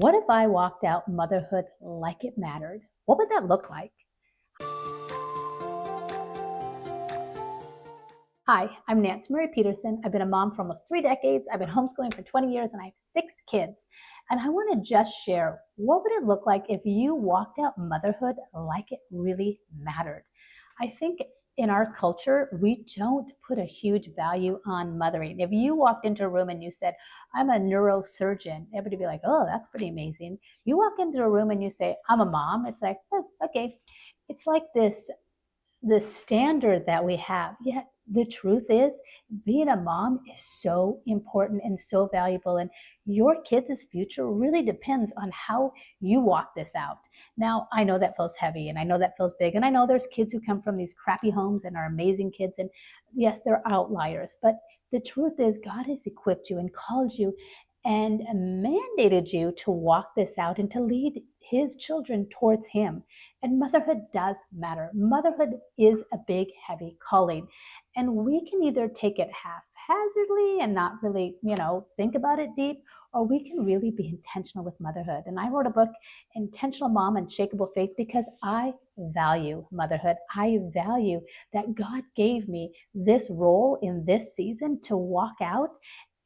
What if I walked out motherhood like it mattered? What would that look like? Hi, I'm Nancy Marie Peterson. I've been a mom for almost 3 decades. I've been homeschooling for 20 years and I have 6 kids. And I want to just share, what would it look like if you walked out motherhood like it really mattered? I think in our culture, we don't put a huge value on mothering. If you walked into a room and you said, I'm a neurosurgeon, everybody would be like, oh, that's pretty amazing. You walk into a room and you say, I'm a mom, it's like, oh, okay. It's like this standard that we have. Yet the truth is, being a mom is so important and so valuable. And your kids' future really depends on how you walk this out. Now, I know that feels heavy and I know that feels big. And I know there's kids who come from these crappy homes and are amazing kids. And yes, they're outliers. But the truth is, God has equipped you and called you and mandated you to walk this out and to lead his children towards him. And motherhood does matter. Motherhood is a big, heavy calling. And we can either take it haphazardly and not really, think about it deep, or we can really be intentional with motherhood. And I wrote a book, Intentional Mom, Unshakable Faith, because I value motherhood. I value that God gave me this role in this season to walk out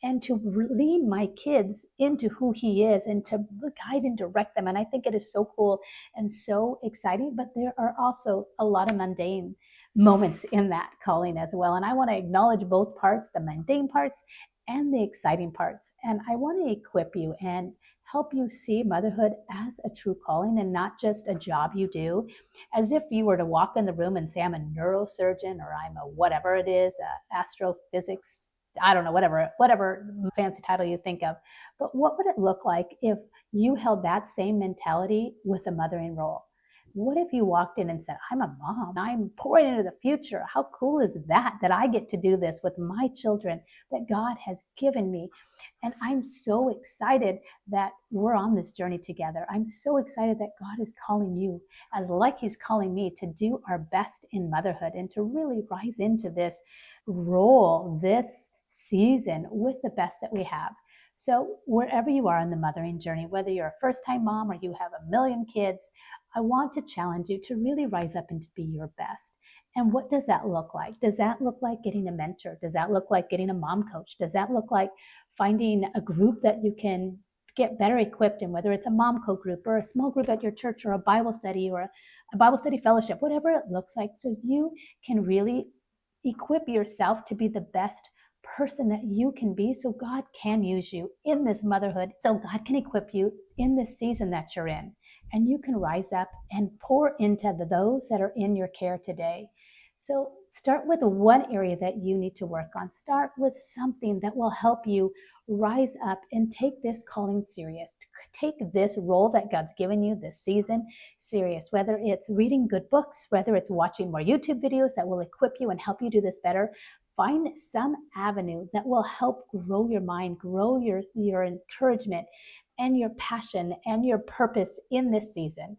and to lead my kids into who he is and to guide and direct them. And I think it is so cool and so exciting, but there are also a lot of mundane moments in that calling as well. And I want to acknowledge both parts, the mundane parts and the exciting parts. And I want to equip you and help you see motherhood as a true calling and not just a job you do. As if you were to walk in the room and say, I'm a neurosurgeon or I'm a whatever it is, astrophysics, I don't know, whatever fancy title you think of. But what would it look like if you held that same mentality with a mothering role? What if you walked in and said, I'm a mom, I'm pouring into the future. How cool is that I get to do this with my children that God has given me? And I'm so excited that we're on this journey together. I'm so excited that God is calling you, as like he's calling me, to do our best in motherhood and to really rise into this role, this season with the best that we have. So wherever you are in the mothering journey, whether you're a first-time mom or you have a million kids, I want to challenge you to really rise up and to be your best. And what does that look like? Does that look like getting a mentor? Does that look like getting a mom coach? Does that look like finding a group that you can get better equipped in, whether it's a mom co group or a small group at your church or a Bible study or a Bible study fellowship, whatever it looks like, so you can really equip yourself to be the best person that you can be, so God can use you in this motherhood, so God can equip you in this season that you're in, and you can rise up and pour into those that are in your care today. So start with one area that you need to work on. Start with something that will help you rise up and take this calling serious. Take this role that God's given you this season serious, whether it's reading good books, whether it's watching more YouTube videos that will equip you and help you do this better. Find some avenue that will help grow your mind, grow your encouragement and your passion and your purpose in this season.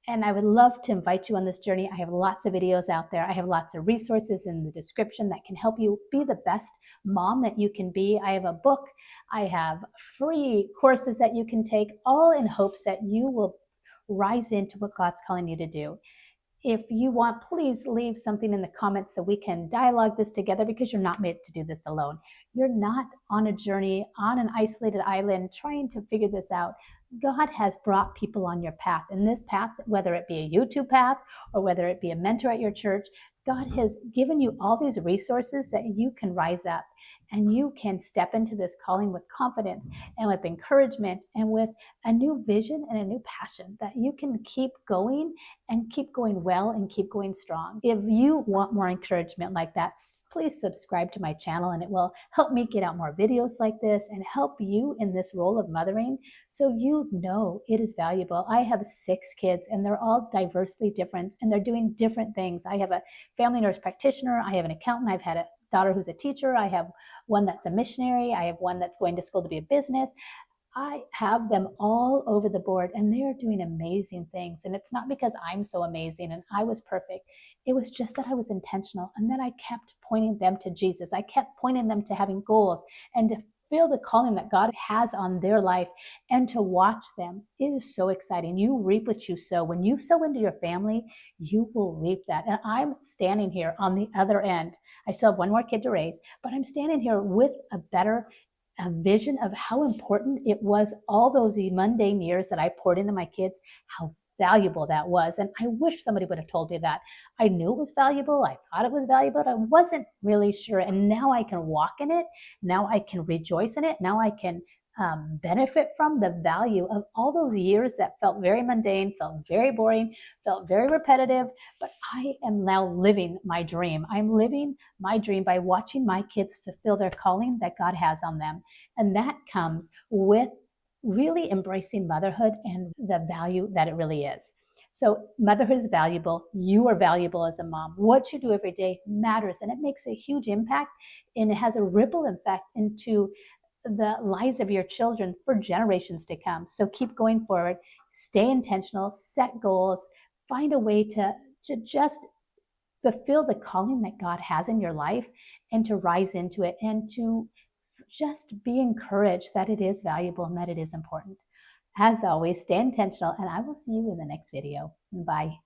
And I would love to invite you on this journey. I have lots of videos out there. I have lots of resources in the description that can help you be the best mom that you can be. I have a book. I have free courses that you can take, all in hopes that you will rise into what God's calling you to do. If you want, please leave something in the comments so we can dialogue this together, because you're not made to do this alone. You're not on a journey on an isolated island trying to figure this out. God has brought people on your path, and this path, whether it be a YouTube path or whether it be a mentor at your church, God has given you all these resources that you can rise up and you can step into this calling with confidence and with encouragement and with a new vision and a new passion that you can keep going and keep going well and keep going strong. If you want more encouragement like that, please subscribe to my channel, and it will help me get out more videos like this and help you in this role of mothering, so you know it is valuable. I have 6 kids and they're all diversely different and they're doing different things. I have a family nurse practitioner, I have an accountant, I've had a daughter who's a teacher, I have one that's a missionary, I have one that's going to school to be a business. I have them all over the board and they are doing amazing things. And it's not because I'm so amazing and I was perfect. It was just that I was intentional, and then I kept pointing them to Jesus. I kept pointing them to having goals and to fulfill the calling that God has on their life and to watch them. It is so exciting. You reap what you sow. When you sow into your family, you will reap that. And I'm standing here on the other end. I still have one more kid to raise, but I'm standing here with a better vision of how important it was all those mundane years that I poured into my kids, how valuable that was. And I wish somebody would have told me that. I knew it was valuable. I thought it was valuable, but I wasn't really sure. And now I can walk in it. Now I can rejoice in it. Now I can benefit from the value of all those years that felt very mundane, felt very boring, felt very repetitive. But I am now living my dream. I'm living my dream by watching my kids fulfill their calling that God has on them. And that comes with really embracing motherhood and the value that it really is. So motherhood is valuable. You are valuable as a mom. What you do every day matters, and it makes a huge impact, and it has a ripple effect into the lives of your children for generations to come. So keep going forward, stay intentional, set goals, find a way to just fulfill the calling that God has in your life and to rise into it and to just be encouraged that it is valuable and that it is important. As always, stay intentional, and I will see you in the next video. Bye.